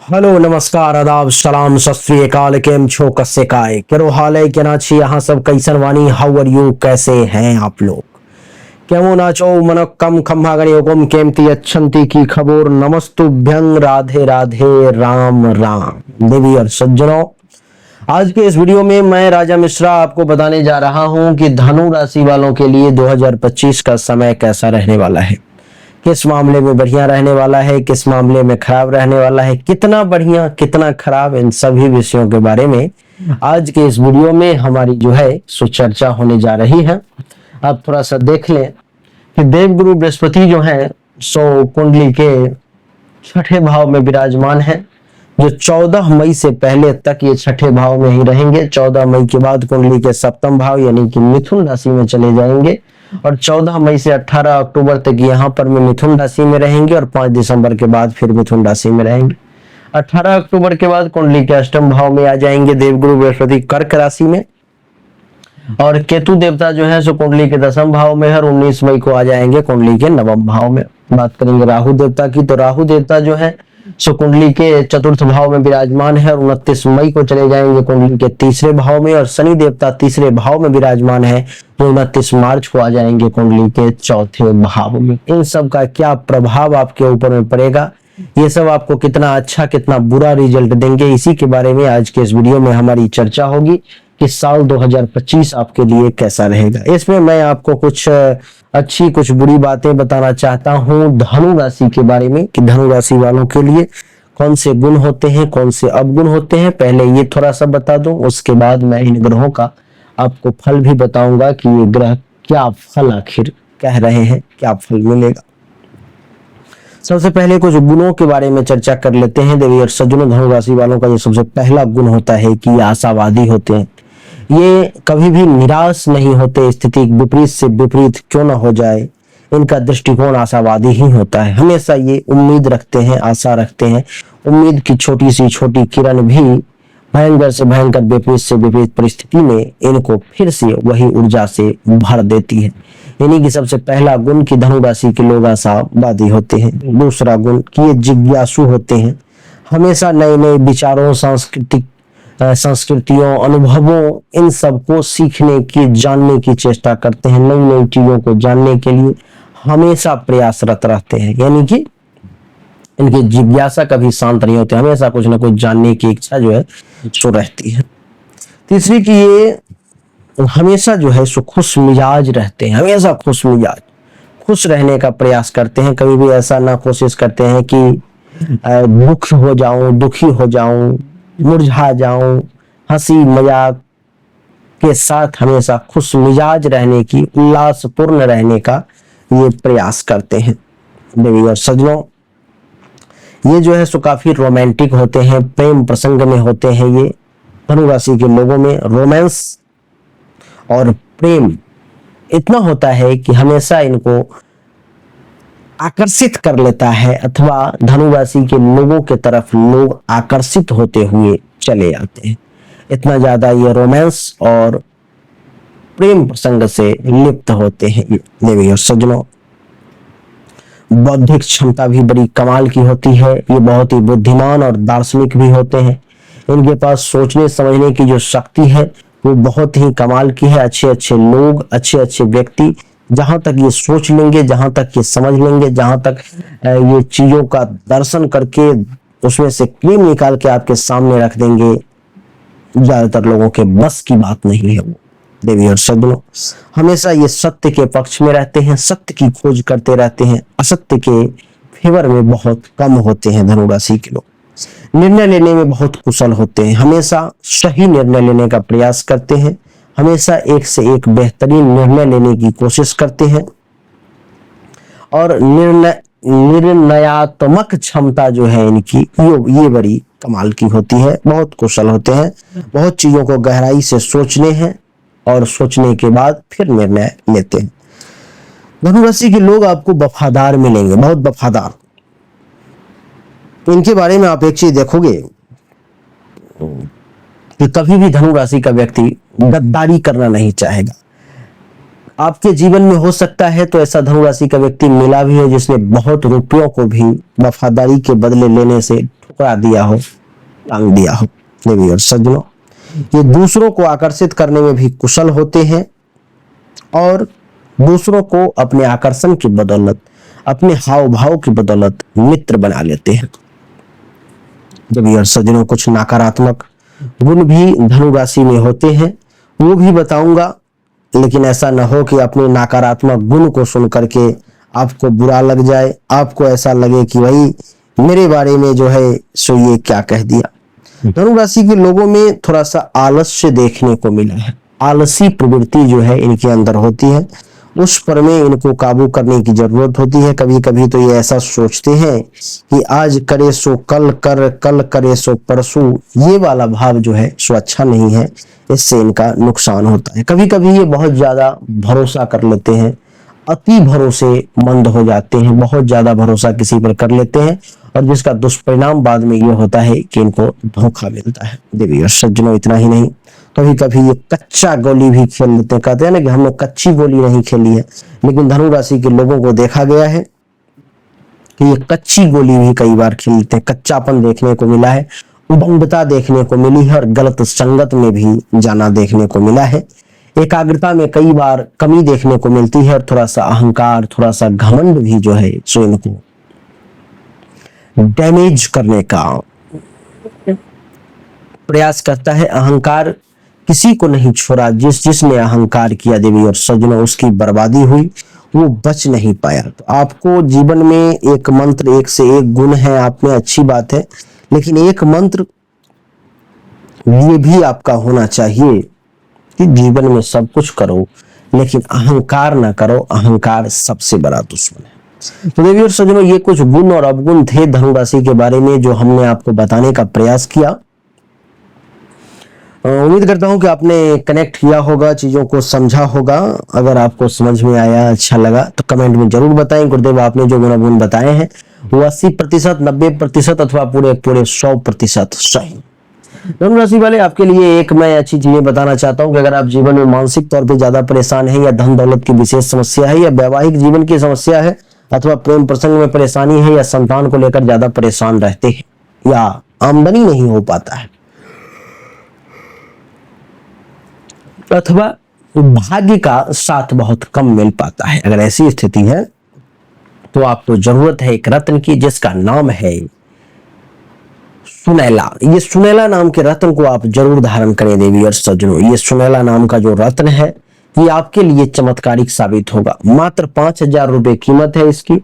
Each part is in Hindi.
हेलो नमस्कार आदाब सलाम सत श्री अकाल केम छो कस्से काय केरो हाल है केना छी यहाँ सब कैसन वानी हाउ आर यू कैसे हैं आप लोग केमो नाचो मनो कम खम्हा गणी हुकुम केमती अच्छंती की खबर नमस्तुभ्यं राधे राधे राम राम देवी और सज्जनों। आज के इस वीडियो में मैं राजा मिश्रा आपको बताने जा रहा हूं कि धनु राशि वालों के लिए 2025 का समय कैसा रहने वाला है, किस मामले में बढ़िया रहने वाला है, किस मामले में खराब रहने वाला है, कितना बढ़िया कितना खराब, इन सभी विषयों के बारे में आज के इस वीडियो में हमारी जो है सो चर्चा होने जा रही है। आप थोड़ा सा देख लें कि देवगुरु बृहस्पति जो है सो कुंडली के छठे भाव में विराजमान है, जो 14 मई से पहले तक ये छठे भाव में ही रहेंगे। 14 मई के बाद कुंडली के सप्तम भाव यानी कि मिथुन राशि में चले जाएंगे और 14 मई से 18 अक्टूबर तक यहाँ पर में मिथुन राशि में रहेंगे और 5 दिसंबर के बाद फिर मिथुन राशि में रहेंगे। 18 अक्टूबर के बाद कुंडली के अष्टम भाव में आ जाएंगे देवगुरु बृहस्पति कर्क राशि में, और केतु देवता जो है सो कुंडली के दसम भाव में है और 19 मई को आ जाएंगे कुंडली के नवम भाव में। बात करेंगे राहु देवता की, तो राहु देवता जो है सो कुंडली के चतुर्थ भाव में विराजमान है और 29 मई को चले जाएंगे कुंडली के तीसरे भाव में, और शनि देवता तीसरे भाव में विराजमान है जो 29 मार्च को आ जाएंगे कुंडली के चौथे भाव में। इन सब का क्या प्रभाव आपके ऊपर में पड़ेगा, ये सब आपको कितना अच्छा कितना बुरा रिजल्ट देंगे, इसी के बारे में आज के इस वीडियो में हमारी चर्चा होगी कि साल 2025 आपके लिए कैसा रहेगा। इसमें मैं आपको कुछ अच्छी कुछ बुरी बातें बताना चाहता हूं धनु राशि के बारे में कि धनु राशि वालों के लिए कौन से गुण होते हैं, कौन से अवगुण होते हैं। पहले ये थोड़ा सा बता दूं, उसके बाद मैं इन ग्रहों का आपको फल भी बताऊंगा कि ये ग्रह क्या फल आखिर कह रहे हैं, क्या फल मिलेगा। सबसे पहले कुछ गुणों के बारे में चर्चा कर लेते हैं। देवी और सज्जनों, धनु राशि वालों का जो सबसे पहला गुण होता है कि आशावादी होते हैं। ये कभी भी निराश नहीं होते, स्थिति विपरीत से विपरीत क्यों ना हो जाए, इनका दृष्टिकोण आशावादी ही होता है। हमेशा ये उम्मीद रखते हैं, आशा रखते हैं। उम्मीद की छोटी सी छोटी किरण भी भयंकर से भयंकर विपरीत से विपरीत परिस्थिति में इनको फिर से वही ऊर्जा से भर देती है। यानी कि सबसे पहला गुण कि धनु राशि के लोग आशावादी होते हैं। दूसरा गुण कि ये जिज्ञासु होते हैं, हमेशा नए नए विचारों संस्कृतियों अनुभवों इन सबको सीखने की जानने की चेष्टा करते हैं। नई नई चीजों को जानने के लिए हमेशा प्रयासरत रहते हैं, यानी कि इनकी जिज्ञासा कभी शांत नहीं होती, हमेशा कुछ ना कुछ जानने की इच्छा जो है सो रहती है। तीसरी कि ये हमेशा जो है सो खुश मिजाज रहते हैं, हमेशा खुश मिजाज, खुश रहने का प्रयास करते हैं। कभी भी ऐसा ना कोशिश करते हैं कि दुख हो जाऊं, दुखी हो जाऊं, मुरझा जाऊं। हंसी मजाक के साथ हमेशा खुश मिजाज रहने की, उल्लासपूर्ण रहने का ये प्रयास करते हैं। देवी और सज्जनों, ये जो है सो काफी रोमांटिक होते हैं, प्रेम प्रसंग में होते हैं। ये धनु राशि के लोगों में रोमांस और प्रेम इतना होता है कि हमेशा इनको आकर्षित कर लेता है, अथवा धनु राशि के लोगों के तरफ लोग आकर्षित होते हुए चले जाते हैं। इतना ज्यादा ये रोमांस और प्रेम प्रसंग से लिप्त होते हैं। देवी और सज्जनों, बौद्धिक क्षमता भी बड़ी कमाल की होती है। ये बहुत ही बुद्धिमान और दार्शनिक भी होते हैं। इनके पास सोचने समझने की जो शक्ति है वो बहुत ही कमाल की है। अच्छे अच्छे लोग, अच्छे अच्छे व्यक्ति जहां तक ये सोच लेंगे, जहां तक ये समझ लेंगे, जहां तक ये चीजों का दर्शन करके उसमें से क्रीम निकाल के आपके सामने रख देंगे, ज्यादातर लोगों के बस की बात नहीं है वो। देवी और सज्जनों, हमेशा ये सत्य के पक्ष में रहते हैं, सत्य की खोज करते रहते हैं, असत्य के फेवर में बहुत कम होते हैं। धनु राशि के लोग निर्णय लेने में बहुत कुशल होते हैं, हमेशा सही निर्णय लेने का प्रयास करते हैं, हमेशा एक से एक बेहतरीन निर्णय लेने की कोशिश करते हैं, और निर्णयात्मक क्षमता जो है इनकी ये बड़ी कमाल की होती है। बहुत कुशल होते हैं, बहुत चीजों को गहराई से सोचने हैं और सोचने के बाद फिर निर्णय लेते हैं। धनु राशि के लोग आपको वफादार मिलेंगे, बहुत वफादार। इनके बारे में आप एक चीज देखोगे कि कभी भी धनु राशि का व्यक्ति गद्दारी करना नहीं चाहेगा। आपके जीवन में हो सकता है तो ऐसा धनु राशि का व्यक्ति मिला भी हो जिसने बहुत रुपयों को भी वफादारी के बदले लेने से ठुकरा दिया हो, टांग दिया हो। देवी और सज्जनों, ये दूसरों को आकर्षित करने में भी कुशल होते हैं और दूसरों को अपने आकर्षण की बदौलत, अपने हाव भाव की बदौलत मित्र बना लेते हैं। देवी और सज्जनों, कुछ नकारात्मक गुण भी धनु राशि में होते हैं, वो भी बताऊंगा, लेकिन ऐसा न हो कि अपने नकारात्मक गुण को सुन करके आपको बुरा लग जाए, आपको ऐसा लगे कि भाई मेरे बारे में जो है सो ये क्या कह दिया। धनु राशि के लोगों में थोड़ा सा आलस्य देखने को मिला है, आलसी प्रवृत्ति जो है इनके अंदर होती है, उस पर में इनको काबू करने की जरूरत होती है। कभी कभी तो ये ऐसा सोचते हैं कि आज करे सो कल कर, कल करे सो परसों, ये वाला भाव जो है सो अच्छा नहीं है, इससे इनका नुकसान होता है। कभी कभी ये बहुत ज्यादा भरोसा कर लेते हैं, अति भरोसेमंद हो जाते हैं, बहुत ज्यादा भरोसा किसी पर कर लेते हैं और जिसका दुष्परिणाम बाद में ये होता है कि इनको धोखा मिलता है। देवी और सज्जनों, इतना ही नहीं, कभी कभी ये कच्चा गोली भी खेल लेते हैं। कहते हैं ना कि हमने कच्ची गोली नहीं खेली है, लेकिन धनु राशि के लोगों को देखा गया है कि ये कच्ची गोली भी कई बार खेलते हैं। कच्चापन देखने को मिला है, उदंडता देखने को मिली है और गलत संगत में भी जाना देखने को मिला है। एकाग्रता में कई बार कमी देखने को मिलती है और थोड़ा सा अहंकार, थोड़ा सा घमंड भी जो है सो इनको डैमेज करने का प्रयास करता है। अहंकार किसी को नहीं छोड़ा, जिसने अहंकार किया देवी और सज्जनों उसकी बर्बादी हुई, वो बच नहीं पाया। तो आपको जीवन में एक मंत्र, एक से एक गुण है आप में, अच्छी बात है, लेकिन एक मंत्र ये भी आपका होना चाहिए कि जीवन में सब कुछ करो लेकिन अहंकार ना करो, अहंकार सबसे बड़ा दुश्मन है। तो देवी और सज्जनों, ये कुछ गुण और अवगुण थे धनु राशि के बारे में जो हमने आपको बताने का प्रयास किया। उम्मीद करता हूं कि आपने कनेक्ट किया होगा, चीजों को समझा होगा। अगर आपको समझ में आया, अच्छा लगा तो कमेंट में जरूर बताएं। गुरुदेव, आपने जो गुण बताए हैं वो 80%, 90% अथवा पूरे 100% सही। धनु राशि वाले, आपके लिए एक मैं अच्छी चीजें बताना चाहता हूं कि अगर आप जीवन में मानसिक तौर पे ज्यादा परेशान है, या धन दौलत की विशेष समस्या है, या वैवाहिक जीवन की समस्या है, अथवा प्रेम प्रसंग में परेशानी है, या संतान को लेकर ज्यादा परेशान रहते हैं, या आमदनी नहीं हो पाता है, अथवा भाग्य का साथ बहुत कम मिल पाता है, अगर ऐसी स्थिति है तो आपको जरूरत है एक रत्न की जिसका नाम है सुनैला। ये सुनैला नाम के रत्न को आप जरूर धारण करें देवी और सज्जनों। ये सुनैला नाम का जो रत्न है ये आपके लिए चमत्कारिक साबित होगा। मात्र 5,000 रुपए कीमत है इसकी,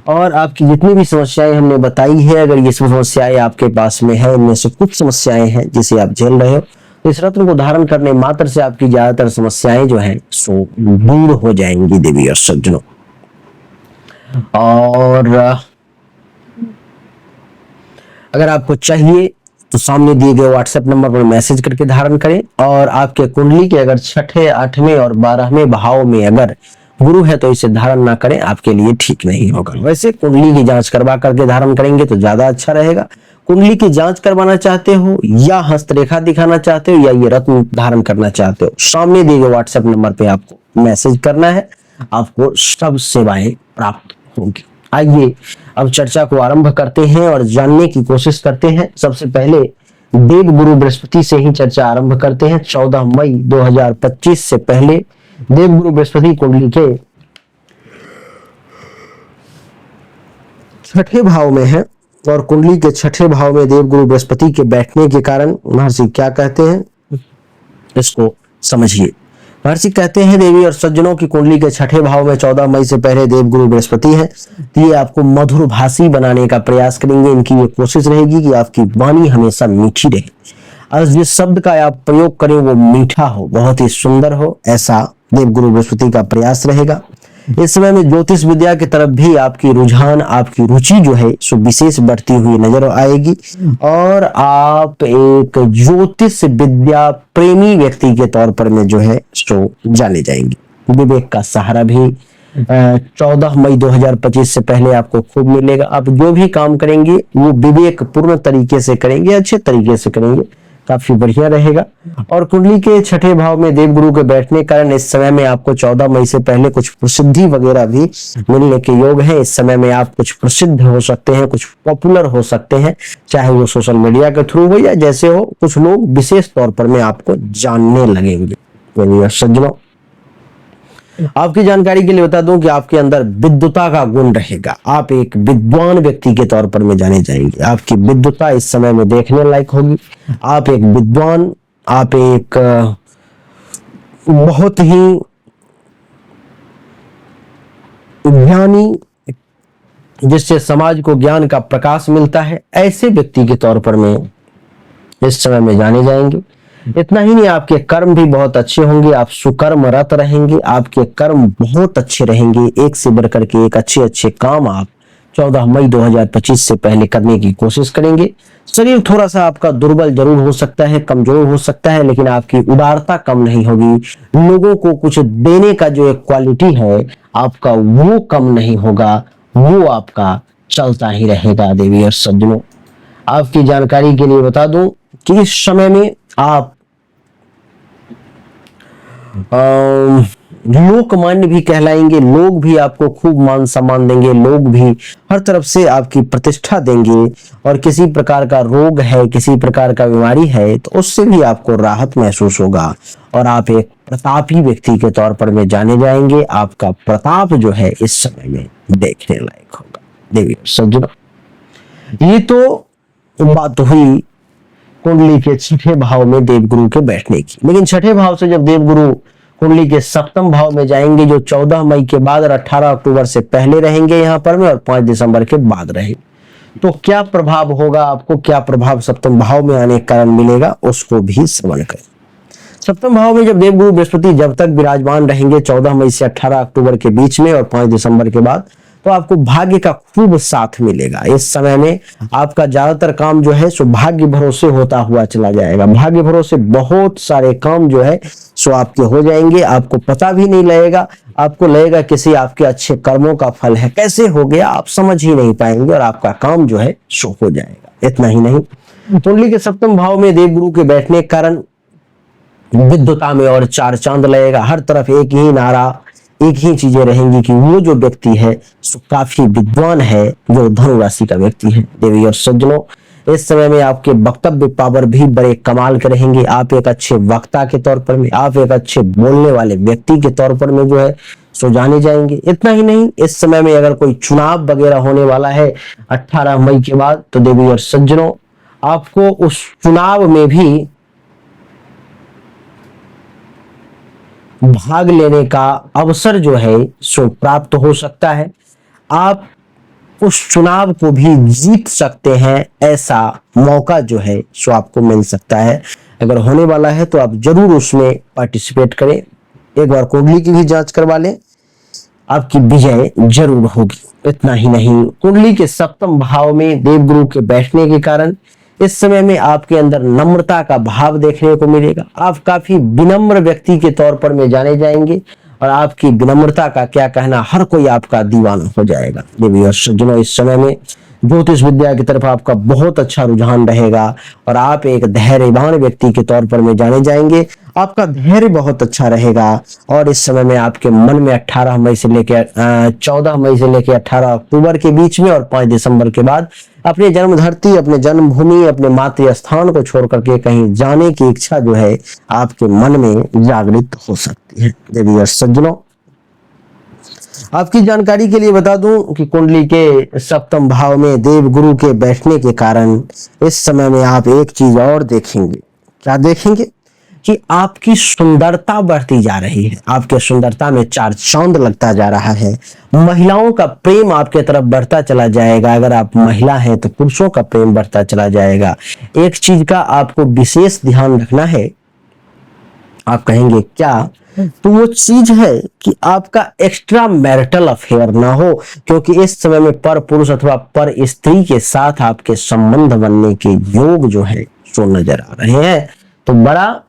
और आपकी जितनी भी समस्याएं हमने बताई है, अगर ये समस्याएं आपके पास में है, इनमें से कुछ समस्याएं हैं जिसे आप झेल रहे हो, इस रत्न को धारण करने मात्र से आपकी ज्यादातर समस्याएं जो हैं सो दूर हो जाएंगी देवी और सज्जनों। और अगर आपको चाहिए तो सामने दिए गए व्हाट्सएप नंबर पर मैसेज करके धारण करें। और आपके कुंडली के अगर 6ठे, 8वें और 12वें भाव में अगर गुरु है तो इसे धारण ना करें, आपके लिए ठीक नहीं होगा। वैसे कुंडली की जांच करवा करके धारण करेंगे तो ज्यादा अच्छा रहेगा। कुंडली की जांच करवाना चाहते हो, या हस्तरेखा दिखाना चाहते हो, या ये रत्न धारण करना चाहते हो, सामने दिए गए व्हाट्सएप नंबर पे आपको मैसेज करना है, आपको सब सेवाएं प्राप्त होंगी। आइए अब चर्चा को आरंभ करते हैं और जानने की कोशिश करते हैं। सबसे पहले देव गुरु बृहस्पति से ही चर्चा आरंभ करते हैं। 14 मई 2025 से पहले देव गुरु बृहस्पति कुंडली के 6ठे भाव में है, और कुंडली के 6ठे भाव में देव गुरु बृहस्पति के बैठने के कारण महर्षि क्या कहते हैं इसको समझिए। महर्षि कहते हैं देवी और सज्जनों की कुंडली के 6ठे भाव में 14 मई से पहले देव गुरु बृहस्पति है, ये आपको मधुर भाषी बनाने का प्रयास करेंगे। इनकी ये कोशिश रहेगी कि आपकी वाणी हमेशा मीठी रहे, और जिस शब्द का आप प्रयोग करें वो मीठा हो, बहुत ही सुंदर हो, ऐसा देव गुरु बृहस्पति का प्रयास रहेगा। इस समय में ज्योतिष विद्या की तरफ भी आपकी रुझान, आपकी रुचि जो है सो विशेष बढ़ती हुई नजर आएगी, और आप एक ज्योतिष विद्या प्रेमी व्यक्ति के तौर पर में जो है सो जाने जाएंगे। विवेक का सहारा भी 14 मई 2025 से पहले आपको खूब मिलेगा। आप जो भी काम करेंगे वो विवेक पूर्ण तरीके से करेंगे, अच्छे तरीके से करेंगे, काफी बढ़िया रहेगा। और कुंडली के छठे भाव में देवगुरु के बैठने के कारण इस समय में आपको 14 मई से पहले कुछ प्रसिद्धि वगैरह भी मिलने के योग है। इस समय में आप कुछ प्रसिद्ध हो सकते हैं, कुछ पॉपुलर हो सकते हैं, चाहे वो सोशल मीडिया के थ्रू हो या जैसे हो, कुछ लोग विशेष तौर पर में आपको जानने लगेंगे। सज्जनों, आपकी जानकारी के लिए बता दूं कि आपके अंदर विद्वता का गुण रहेगा। आप एक विद्वान व्यक्ति के तौर पर में जाने जाएंगे। आपकी विद्वता इस समय में देखने लायक होगी। आप एक विद्वान, आप एक बहुत ही ज्ञानी, जिससे समाज को ज्ञान का प्रकाश मिलता है, ऐसे व्यक्ति के तौर पर में इस समय में जाने जाएंगे। इतना ही नहीं, आपके कर्म भी बहुत अच्छे होंगे। आप सुकर्मरत रहेंगे, आपके कर्म बहुत अच्छे रहेंगे। एक से बढ़कर के एक अच्छे अच्छे काम आप 14 मई 2025 से पहले करने की कोशिश करेंगे। शरीर थोड़ा सा आपका दुर्बल जरूर हो सकता है, कमजोर हो सकता है, लेकिन आपकी उदारता कम नहीं होगी। लोगों को कुछ देने का जो एक क्वालिटी है आपका, वो कम नहीं होगा, वो आपका चलता ही रहेगा। देवी और सज्जनों, आपकी जानकारी के लिए बता दूं कि इस समय में आप लोकमान्य भी कहलाएंगे। लोग भी आपको खूब मान सम्मान देंगे, लोग भी हर तरफ से आपकी प्रतिष्ठा देंगे। और किसी प्रकार का रोग है, किसी प्रकार का बीमारी है, तो उससे भी आपको राहत महसूस होगा। और आप एक प्रतापी व्यक्ति के तौर पर में जाने जाएंगे। आपका प्रताप जो है इस समय में देखने लायक होगा। देवी सज्जनों, ये तो बात हुई कुंडली के छठे भाव में देवगुरु के बैठने की। लेकिन छठे भाव से जब देवगुरु कुंडली के सप्तम भाव में जाएंगे, जो 14 मई के बाद और 18 अक्टूबर से पहले रहेंगे यहाँ पर में, और 5 दिसंबर के बाद रहेंगे, तो क्या प्रभाव होगा, आपको क्या प्रभाव सप्तम भाव में आने के कारण मिलेगा, उसको भी श्रवण करें। सप्तम भाव में जब देवगुरु बृहस्पति जब तक विराजमान रहेंगे 14 मई से 18 अक्टूबर के बीच में और 5 दिसंबर के बाद, तो आपको भाग्य का खूब साथ मिलेगा। इस समय में आपका ज्यादातर काम जो है सो भाग्य भरोसे होता हुआ चला जाएगा। भाग्य भरोसे बहुत सारे काम जो है सो आपके हो जाएंगे, आपको पता भी नहीं लगेगा। आपको लगेगा किसी आपके अच्छे कर्मों का फल है, कैसे हो गया आप समझ ही नहीं पाएंगे, और आपका काम जो है सो हो जाएगा। इतना ही नहीं, कुंडली के सप्तम भाव में देवगुरु के बैठने के कारण विद्वता में और चार चांद लगेगा। हर तरफ एक ही नारा, एक ही चीजें रहेंगी कि वो जो व्यक्ति है सो काफी विद्वान है, जो धनु राशि का व्यक्ति है। देवी और सज्जनों, इस समय में आपके वक्तव्य पावर भी बड़े कमाल के रहेंगे। आप एक अच्छे वक्ता के तौर पर में, आप एक अच्छे बोलने वाले व्यक्ति के तौर पर में जो है सो जाने जाएंगे। इतना ही नहीं, इस समय में अगर कोई चुनाव वगैरह होने वाला है 18 मई के बाद, तो देवी और सज्जनों, आपको उस चुनाव में भी भाग लेने का अवसर जो है सो प्राप्त हो सकता है। आप उस चुनाव को भी जीत सकते हैं, ऐसा मौका जो है सो आपको मिल सकता है। अगर होने वाला है तो आप जरूर उसमें पार्टिसिपेट करें। एक बार कुंडली की भी जांच करवा लें, आपकी विजय जरूर होगी। इतना ही नहीं, कुंडली के सप्तम भाव में देवगुरु के बैठने के कारण इस समय में आपके अंदर नम्रता का भाव देखने को मिलेगा। आप काफी विनम्र व्यक्ति के तौर पर में जाने जाएंगे, और आपकी विनम्रता का क्या कहना, हर कोई आपका दीवाना हो जाएगा। देवी और सज्जनों, इस समय में ज्योतिष विद्या की तरफ आपका बहुत अच्छा रुझान रहेगा, और आप एक धैर्यवान व्यक्ति के तौर पर में जाने जाएंगे। आपका धैर्य बहुत अच्छा रहेगा, और इस समय में आपके मन में 18 मई से लेकर 14 मई से लेकर 18 अक्टूबर के बीच में और 5 दिसंबर के बाद अपने जन्म धरती, अपने जन्मभूमि, अपने मातृ स्थान को छोड़ करके कहीं जाने की इच्छा जो है आपके मन में जागृत हो सकती है। देवी और सज्जनों, आपकी जानकारी के लिए बता दूं कि कुंडली के सप्तम भाव में देवगुरु के बैठने के कारण इस समय में आप एक चीज और देखेंगे। क्या देखेंगे? कि आपकी सुंदरता बढ़ती जा रही है। आपके सुंदरता में चार चांद लगता जा रहा है। महिलाओं का प्रेम आपके तरफ बढ़ता चला जाएगा। अगर आप महिला हैं तो पुरुषों का प्रेम बढ़ता चला जाएगा। एक चीज का आपको विशेष ध्यान रखना है। आप कहेंगे क्या? तो वो चीज है कि आपका एक्स्ट्रा मैरिटल अफेयर ना हो, क्योंकि इस समय में पर पुरुष अथवा पर स्त्री के साथ आपके संबंध बनने के योग जो है सो नजर आ रहे हैं। तो बड़ा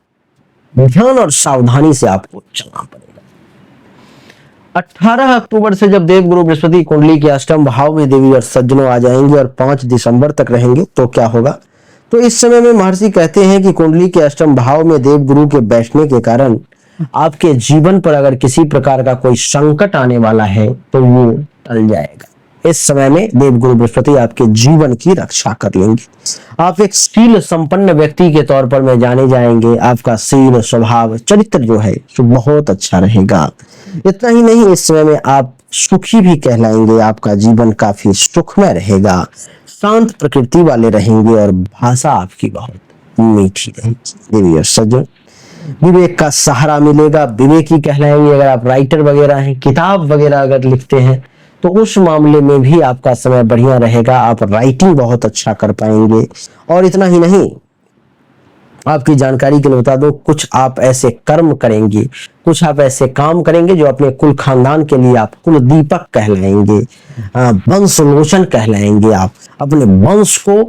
ध्यान और सावधानी से आपको चलना पड़ेगा। 18 अक्टूबर से जब देवगुरु बृहस्पति कुंडली के अष्टम भाव में देवी और सज्जनों आ जाएंगे और 5 दिसंबर तक रहेंगे, तो क्या होगा? तो इस समय में महर्षि कहते हैं कि कुंडली के अष्टम भाव में देव गुरु के बैठने के कारण आपके जीवन पर अगर किसी प्रकार का कोई संकट आने वाला है तो वो टल जाएगा। इस समय में देवगुरु बृहस्पति आपके जीवन की रक्षा कर लेंगे। आप एक शील संपन्न व्यक्ति के तौर पर में जाने जाएंगे। आपका शील, स्वभाव, चरित्र जो है तो बहुत अच्छा रहेगा। इतना ही नहीं, इस समय में आप सुखी भी कहलाएंगे। आपका जीवन काफी सुखमय रहेगा, शांत प्रकृति वाले रहेंगे और भाषा आपकी बहुत मीठी रहेगी। देवी और सज्जन, विवेक का सहारा मिलेगा, विवेकी कहलाएंगे। अगर आप राइटर वगैरह हैं, किताब वगैरह अगर लिखते हैं तो उस मामले में भी आपका समय बढ़िया रहेगा। आप राइटिंग बहुत अच्छा कर पाएंगे। और इतना ही नहीं, आपकी जानकारी के लिए बता दो, कुछ आप ऐसे कर्म करेंगे, कुछ आप ऐसे काम करेंगे जो अपने कुल खानदान के लिए आप कुल दीपक कहलाएंगे, वंश लोचन कहलाएंगे। आप अपने वंश को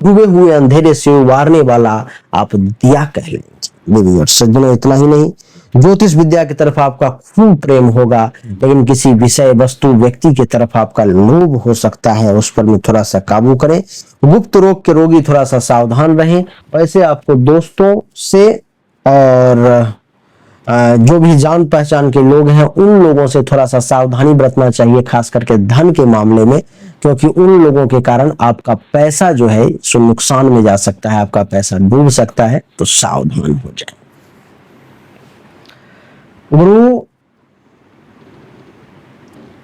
डूबे हुए अंधेरे से उबारने वाला आप दिया कहलाएंगे। देवी और सज्जनों, इतना ही नहीं, ज्योतिष विद्या की तरफ आपका खूब प्रेम होगा, लेकिन किसी विषय, वस्तु, व्यक्ति की तरफ आपका लोभ हो सकता है, उस पर में थोड़ा सा काबू करें। गुप्त रोग के रोगी थोड़ा सा सावधान रहें। वैसे आपको दोस्तों से और जो भी जान पहचान के लोग हैं उन लोगों से थोड़ा सा सावधानी बरतना चाहिए, खास करके धन के मामले में, क्योंकि उन लोगों के कारण आपका पैसा जो है सो नुकसान में जा सकता है, आपका पैसा डूब सकता है, तो सावधान हो जाए।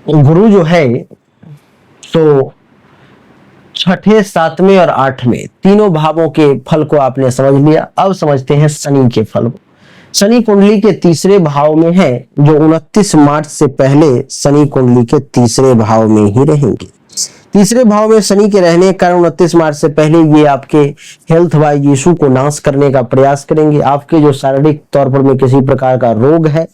गुरु जो है तो छठे, सातवें और आठवें तीनों भावों के फल को आपने समझ लिया। अब समझते हैं शनि के फल को। शनि कुंडली के तीसरे भाव में है, जो 29 मार्च से पहले शनि कुंडली के तीसरे भाव में ही रहेंगे। तीसरे भाव में शनि के रहने के कारण 29 मार्च से पहले ये आपके हेल्थ वाइज इशू को नाश करने का प्रयास करेंगे। आपके जो शारीरिक तौर पर में किसी प्रकार का रोग है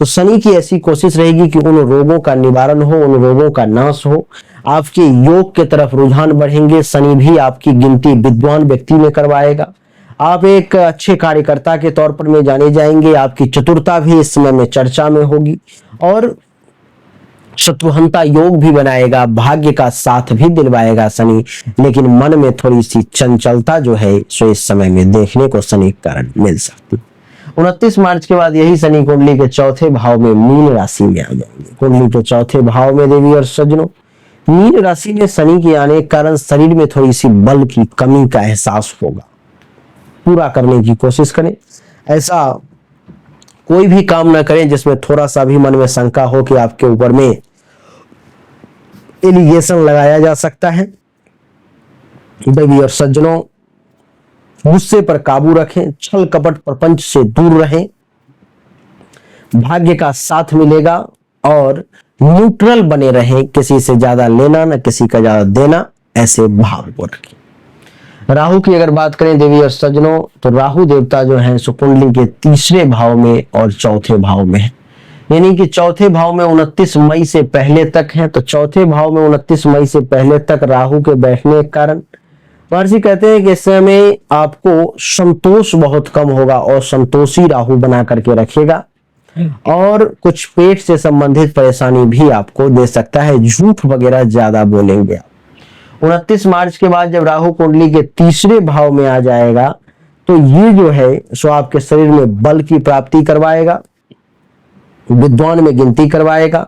तो शनि की ऐसी कोशिश रहेगी कि उन रोगों का निवारण हो, उन रोगों का नाश हो। आपके योग के तरफ रुझान बढ़ेंगे। शनि भी आपकी गिनती विद्वान व्यक्ति में करवाएगा। आप एक अच्छे कार्यकर्ता के तौर पर में जाने जाएंगे। आपकी चतुरता भी इस समय में चर्चा में होगी और शत्रुहंता योग भी बनाएगा, भाग्य का साथ भी दिलवाएगा शनि। लेकिन मन में थोड़ी सी चंचलता जो है सो इस समय में देखने को शनि के कारण मिल सकती है। 29 मार्च के बाद यही शनि कुंडली के चौथे भाव में मीन राशि में आ जाएंगे। कुंडली के चौथे भाव में देवी और सज्जनों, मीन राशि में शनि के आने के कारण शरीर में थोड़ी सी बल की कमी का एहसास होगा। पूरा करने की कोशिश करें। ऐसा कोई भी काम ना करें जिसमें थोड़ा सा भी मन में शंका हो कि आपके ऊपर में एलिगेशन लगाया जा सकता है। देवी और सज्जनों, गुस्से पर काबू रखें, छल कपट प्रपंच से दूर रहें। भाग्य का साथ मिलेगा और न्यूट्रल बने रहें, किसी से ज्यादा लेना ना किसी का ज्यादा देना, ऐसे भाव को रखें। राहु की अगर बात करें देवी और सज्जनों, तो राहु देवता जो हैं सो कुंडली के तीसरे भाव में और चौथे भाव में है। यानी कि चौथे भाव में 29 मई से पहले तक है, तो चौथे भाव में 29 मई से पहले तक राहु के बैठने के कारण महर्षि कहते हैं कि इस समय आपको संतोष बहुत कम होगा और संतोषी राहु बना करके रखेगा और कुछ पेट से संबंधित परेशानी भी आपको दे सकता है। झूठ वगैरह ज्यादा बोलेंगे आप। 29 मार्च के बाद जब राहु कुंडली के तीसरे भाव में आ जाएगा तो ये जो है सो आपके शरीर में बल की प्राप्ति करवाएगा, विद्वान में गिनती करवाएगा,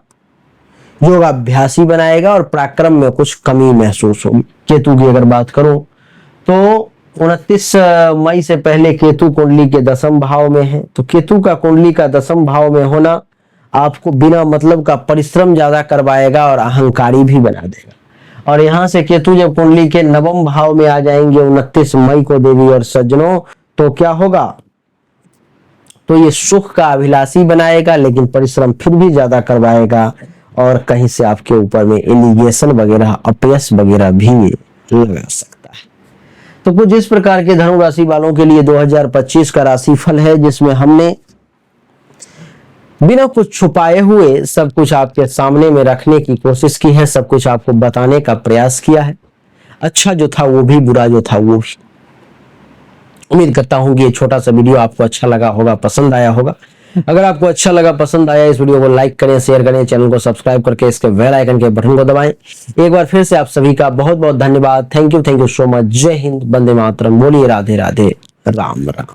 योगाभ्यासी बनाएगा और पराक्रम में कुछ कमी महसूस होगी। केतु की अगर बात करूं तो 29 मई से पहले केतु कुंडली के 10वें भाव में है, तो केतु का कुंडली का 10वें भाव में होना आपको बिना मतलब का परिश्रम ज्यादा करवाएगा और अहंकारी भी बना देगा। और यहां से केतु जब कुंडली के 9वें भाव में आ जाएंगे 29 मई को देवी और सज्जनों, तो क्या होगा, तो ये सुख का अभिलाषी बनाएगा लेकिन परिश्रम फिर भी ज्यादा करवाएगा और कहीं से आपके ऊपर में एलिगेशन वगैरह, अपयश वगैरह भी लगा सकता है। तो कुछ इस प्रकार के धनु राशि वालों के लिए 2025 का राशिफल है, जिसमें हमने बिना कुछ छुपाए हुए सब कुछ आपके सामने में रखने की कोशिश की है, सब कुछ आपको बताने का प्रयास किया है। अच्छा जो था वो भी, बुरा जो था वो भी। उम्मीद करता हूं कि ये छोटा सा वीडियो आपको अच्छा लगा होगा, पसंद आया होगा। अगर आपको अच्छा लगा, पसंद आया, इस वीडियो को लाइक करें, शेयर करें, चैनल को सब्सक्राइब करके इसके बेल आइकन के बटन को दबाएं। एक बार फिर से आप सभी का बहुत बहुत धन्यवाद। Thank you so much. जय हिंद, वंदे मातरम। बोलिए राधे राधे, राम राम।